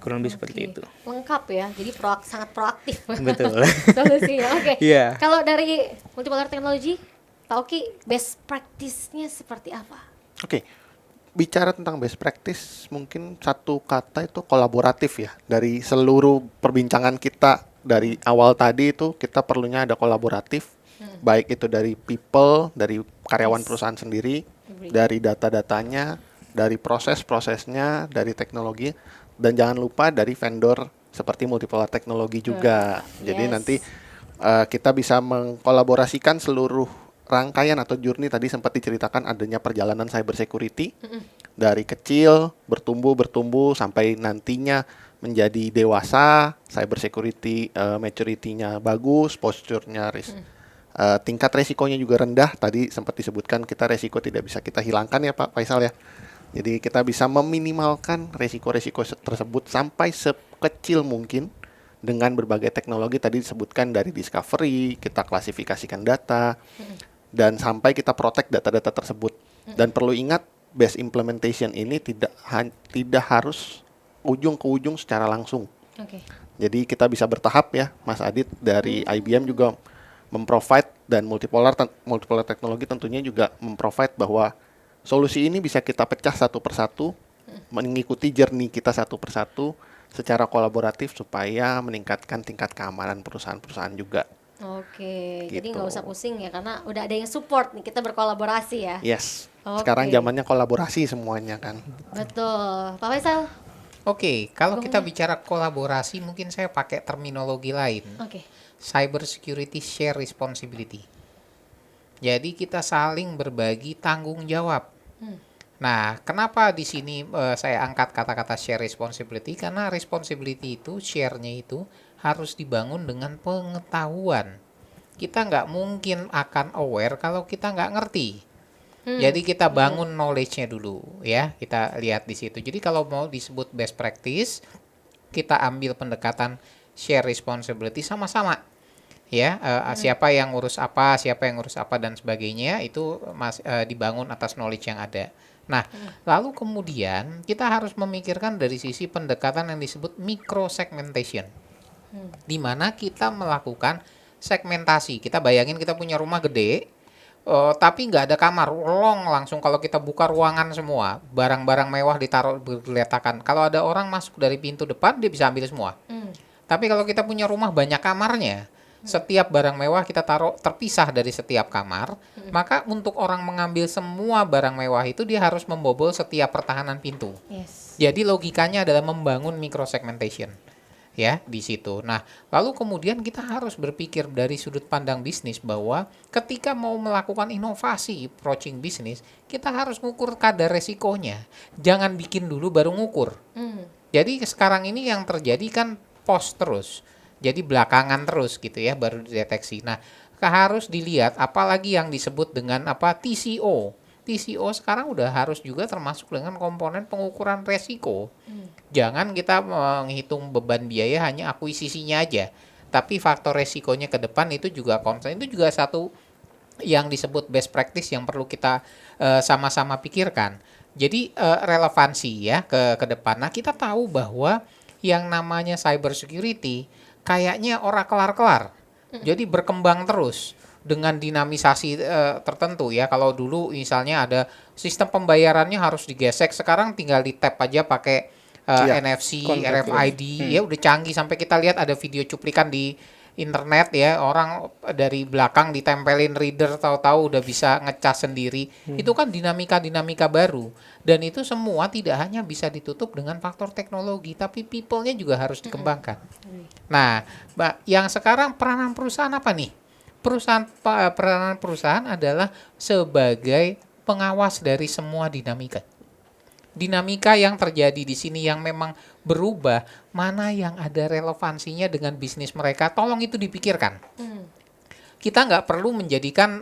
Kurang lebih seperti itu. Lengkap ya, jadi sangat proaktif. Betul. Solusinya. Oke. Iya. Kalau dari Multipolar Technology, Pak Oki, best practice-nya seperti apa? Oke. Bicara tentang best practice, mungkin satu kata itu kolaboratif ya. Dari seluruh perbincangan kita dari awal tadi itu kita perlunya ada kolaboratif, baik itu dari people, dari karyawan perusahaan sendiri, dari data-datanya, dari proses-prosesnya, dari teknologi, dan jangan lupa dari vendor seperti Multipolar Technology juga. Jadi nanti kita bisa mengkolaborasikan seluruh rangkaian atau journey. Tadi sempat diceritakan adanya perjalanan cyber security dari kecil bertumbuh sampai nantinya menjadi dewasa, cyber security maturity-nya bagus, posture-nya tingkat resikonya juga rendah. Tadi sempat disebutkan kita resiko tidak bisa kita hilangkan ya Pak Faisal ya. Jadi kita bisa meminimalkan resiko-resiko tersebut sampai sekecil mungkin dengan berbagai teknologi tadi disebutkan, dari discovery, kita klasifikasikan data, dan sampai kita protect data-data tersebut. Dan perlu ingat, best implementation ini tidak harus ujung ke ujung secara langsung. Jadi kita bisa bertahap ya, Mas Adit, dari IBM juga memprovide, dan multipolar teknologi tentunya juga memprovide bahwa solusi ini bisa kita pecah satu persatu, mengikuti journey kita satu persatu secara kolaboratif supaya meningkatkan tingkat keamanan perusahaan-perusahaan juga. Oke, Gitu. jadi nggak usah pusing ya, karena udah ada yang support nih, kita berkolaborasi ya. Yes, Oke. sekarang zamannya kolaborasi semuanya kan. Betul. Pak Faisal, Oke, kalau kita Boleh. bicara kolaborasi mungkin saya pakai terminologi lain. Oke. Cyber security share responsibility. Jadi kita saling berbagi tanggung jawab. Nah, kenapa di sini saya angkat kata-kata share responsibility? Karena responsibility itu, share-nya itu harus dibangun dengan pengetahuan. Kita nggak mungkin akan aware kalau kita nggak ngerti. Jadi kita bangun knowledge-nya dulu ya. Kita lihat di situ. Jadi kalau mau disebut best practice, kita ambil pendekatan share responsibility sama-sama. Ya, siapa yang ngurus apa dan sebagainya itu dibangun atas knowledge yang ada. Nah, lalu kemudian kita harus memikirkan dari sisi pendekatan yang disebut micro segmentation. Di mana kita melakukan segmentasi. Kita bayangin kita punya rumah gede, tapi nggak ada kamar, langsung kalau kita buka ruangan semua, barang-barang mewah ditaruh bergeletakan. Kalau ada orang masuk dari pintu depan, dia bisa ambil semua. Tapi kalau kita punya rumah banyak kamarnya, setiap barang mewah kita taruh terpisah dari setiap kamar, maka untuk orang mengambil semua barang mewah itu dia harus membobol setiap pertahanan pintu. Yes. Jadi logikanya adalah membangun micro segmentation. Ya, di situ. Nah, lalu kemudian kita harus berpikir dari sudut pandang bisnis bahwa ketika mau melakukan inovasi approaching bisnis, kita harus ngukur kadar resikonya. Jangan bikin dulu baru ngukur. Jadi sekarang ini yang terjadi kan post terus. Jadi belakangan terus gitu ya baru dideteksi. Nah, harus dilihat apalagi yang disebut dengan TCO. TCO sekarang udah harus juga termasuk dengan komponen pengukuran resiko. Jangan kita menghitung beban biaya hanya akuisisinya aja, tapi faktor resikonya ke depan itu juga concern. Itu juga satu yang disebut best practice yang perlu kita sama-sama pikirkan. Jadi relevansi ya ke depan. Nah, kita tahu bahwa yang namanya cyber security kayaknya ora kelar-kelar. Jadi berkembang terus dengan dinamisasi tertentu ya. Kalau dulu misalnya ada sistem pembayarannya harus digesek, sekarang tinggal di tap aja pakai NFC, RFID, ya udah canggih sampai kita lihat ada video cuplikan di internet ya, orang dari belakang ditempelin reader tahu-tahu udah bisa ngecas sendiri. Itu kan dinamika-dinamika baru dan itu semua tidak hanya bisa ditutup dengan faktor teknologi, tapi people-nya juga harus dikembangkan. Nah, yang sekarang peranan perusahaan apa nih? Peranan perusahaan adalah sebagai pengawas dari semua dinamika. Dinamika yang terjadi di sini yang memang berubah, mana yang ada relevansinya dengan bisnis mereka, tolong itu dipikirkan. Kita nggak perlu menjadikan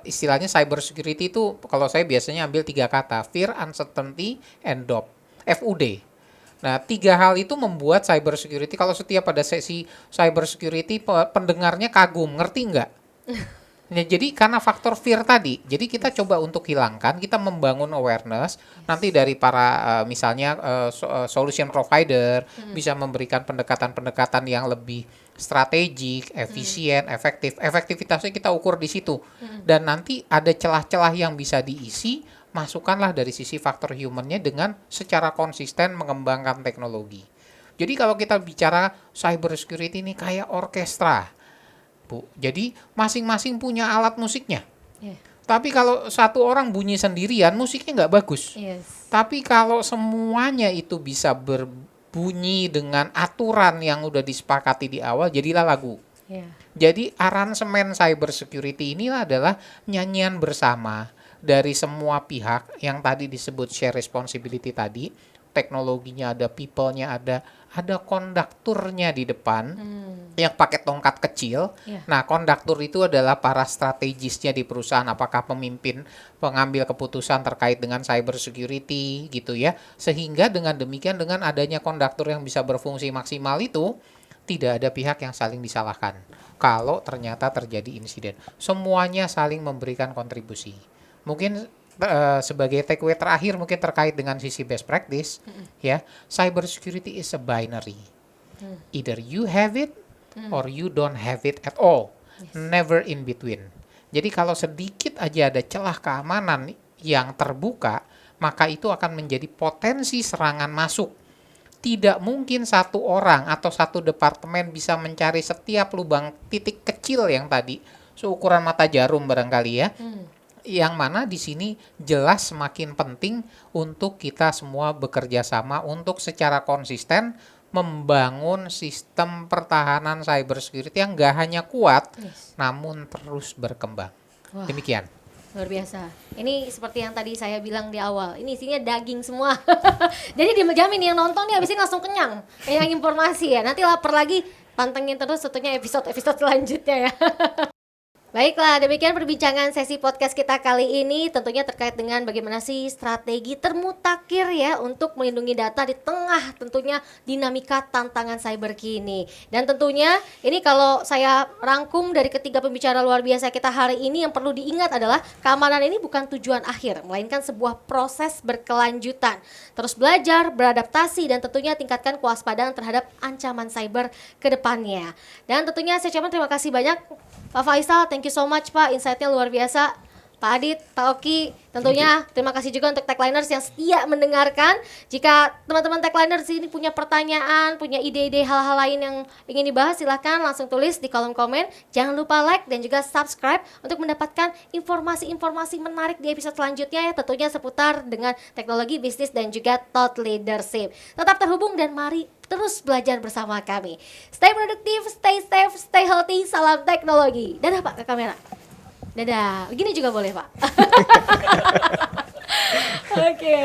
istilahnya cyber security itu, kalau saya biasanya ambil 3 kata, fear, uncertainty, and doubt, FUD. Nah, 3 hal itu membuat cyber security, kalau setiap ada sesi cyber security, pendengarnya kagum, ngerti nggak? Nah, jadi karena faktor fear tadi, jadi kita coba untuk hilangkan, kita membangun awareness, nanti dari para misalnya solution provider bisa memberikan pendekatan-pendekatan yang lebih strategik, efisien, efektif. Efektivitasnya kita ukur di situ. Dan nanti ada celah-celah yang bisa diisi, masukkanlah dari sisi faktor humannya dengan secara konsisten mengembangkan teknologi. Jadi kalau kita bicara cyber security ini kayak orkestra, Bu. Jadi masing-masing punya alat musiknya. Tapi kalau satu orang bunyi sendirian, musiknya nggak bagus. Tapi kalau semuanya itu bisa berbunyi dengan aturan yang udah disepakati di awal, jadilah lagu. Jadi aransemen cyber security ini adalah nyanyian bersama dari semua pihak yang tadi disebut share responsibility tadi. Teknologinya ada, people-nya ada kondukturnya di depan yang pakai tongkat kecil. Nah, konduktur itu adalah para strategisnya di perusahaan, apakah pemimpin pengambil keputusan terkait dengan cyber security gitu ya. Sehingga dengan demikian, dengan adanya konduktur yang bisa berfungsi maksimal itu, tidak ada pihak yang saling disalahkan kalau ternyata terjadi insiden. Semuanya saling memberikan kontribusi. Mungkin sebagai takeaway terakhir mungkin terkait dengan sisi best practice, ya, cyber security is a binary. Either you have it or you don't have it at all. Never in between. Jadi kalau sedikit aja ada celah keamanan yang terbuka, maka itu akan menjadi potensi serangan masuk. Tidak mungkin satu orang atau satu departemen bisa mencari setiap lubang titik kecil yang tadi seukuran mata jarum barangkali ya. Yang mana di sini jelas semakin penting untuk kita semua bekerja sama untuk secara konsisten membangun sistem pertahanan cybersecurity yang nggak hanya kuat, namun terus berkembang. Wah. Demikian. Luar biasa. Ini seperti yang tadi saya bilang di awal. Ini isinya daging semua. Jadi dijamin yang nonton nih habis ini langsung kenyang. Kayak informasi ya. Nanti lapar lagi, pantengin terus tentunya episode-episode selanjutnya ya. Baiklah, demikian perbincangan sesi podcast kita kali ini tentunya terkait dengan bagaimana sih strategi termutakhir ya untuk melindungi data di tengah tentunya dinamika tantangan cyber kini. Dan tentunya ini kalau saya rangkum dari ketiga pembicara luar biasa kita hari ini yang perlu diingat adalah keamanan ini bukan tujuan akhir, melainkan sebuah proses berkelanjutan. Terus belajar, beradaptasi dan tentunya tingkatkan kewaspadaan terhadap ancaman cyber ke depannya. Dan tentunya saya ucapkan terima kasih banyak Pak Faisal, thank you so much Pak, insight-nya luar biasa. Pak Adit, Pak Oki, tentunya terima kasih juga untuk Techliners yang setia mendengarkan. Jika teman-teman Techliners ini punya pertanyaan, punya ide-ide hal-hal lain yang ingin dibahas, silahkan langsung tulis di kolom komen. Jangan lupa like dan juga subscribe untuk mendapatkan informasi-informasi menarik di episode selanjutnya ya, tentunya seputar dengan teknologi, bisnis dan juga thought leadership. Tetap terhubung dan mari terus belajar bersama kami. Stay produktif, stay safe, stay healthy. Salam teknologi. Dadah Pak ke kamera. Dadah. Begini juga boleh Pak. Oke.